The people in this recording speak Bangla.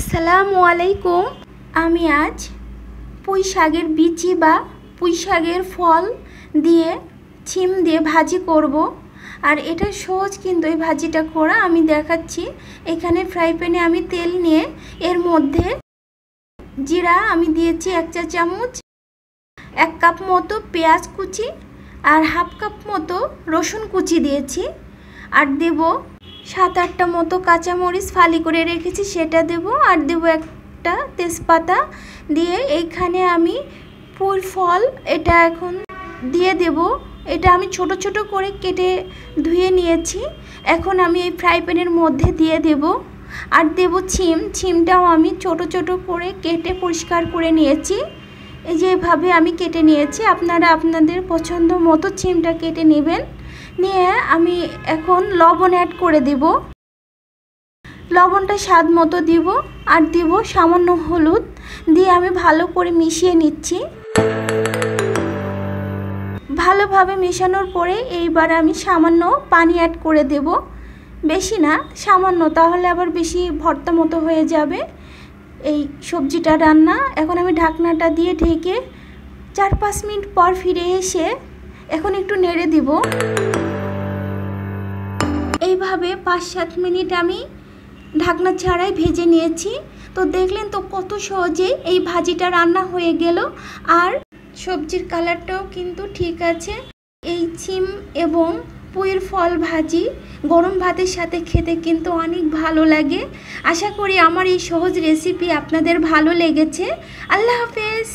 আসসালামু আলাইকুম। আমি আজ পুঁই শাকের বিচি বা পুঁই শাকের ফল দিয়ে ছিম দিয়ে ভাজি করব। আর এটা সহজ কিন্তু এই ভাজিটা করা, আমি দেখাচ্ছি। এখানে ফ্রাই প্যানে আমি তেল নিয়ে এর মধ্যে জিরা আমি দিয়েছি 1 চা চামচ, 1 কাপ মতো পেঁয়াজ কুচি আর হাফ কাপ মতো রসুন কুচি দিয়েছি। আর দেব 7-8টা মতো কাঁচামরিচ ফালি করে রেখেছি, সেটা দেব। আর দেব একটা তেজপাতা দিয়ে এইখানে আমি পুঁই ফল এটা এখন দিয়ে দেব। এটা আমি ছোট ছোট করে কেটে ধুয়ে নিয়েছি, এখন আমি এই ফ্রাই প্যানের মধ্যে দিয়ে দেব। আর দেব ছিমটাও আমি ছোট ছোট করে কেটে পরিষ্কার করে নিয়েছি। এই যে এভাবে আমি কেটে নিয়েছি, আপনারা আপনাদের পছন্দ মতো ছিমটা কেটে নেবেন। নিয়ে আমি এখন লবণ অ্যাড করে দেব, লবণটা স্বাদ মতো দিব। আর দিব সামান্য হলুদ দিয়ে আমি ভালো করে মিশিয়ে নিচ্ছি। ভালোভাবে মেশানোর পরে এইবার আমি সামান্য পানি অ্যাড করে দেব, বেশি না সামান্য, তাহলে আবার বেশি ভর্তা মতো হয়ে যাবে এই সবজিটা রান্না। এখন আমি ঢাকনাটা দিয়ে ঢেকে 4-5 মিনিট পর ফিরে এসে এখন একটু নেড়ে দিব। এইভাবে 5-7 মিনিট আমি ঢাকনা ছাড়াই ভেজে নিয়েছি। তো দেখলেন তো কত সহজেই এই ভাজিটা রান্না হয়ে গেল। আর সবজির কালারটাও কিন্তু ঠিক আছে। এই ছিম এবং পুঁইয়ের ফল ভাজি গরম ভাতের সাথে খেতে কিন্তু অনেক ভালো লাগে। আশা করি আমার এই সহজ রেসিপি আপনাদের ভালো লেগেছে। আল্লাহ হাফেজ।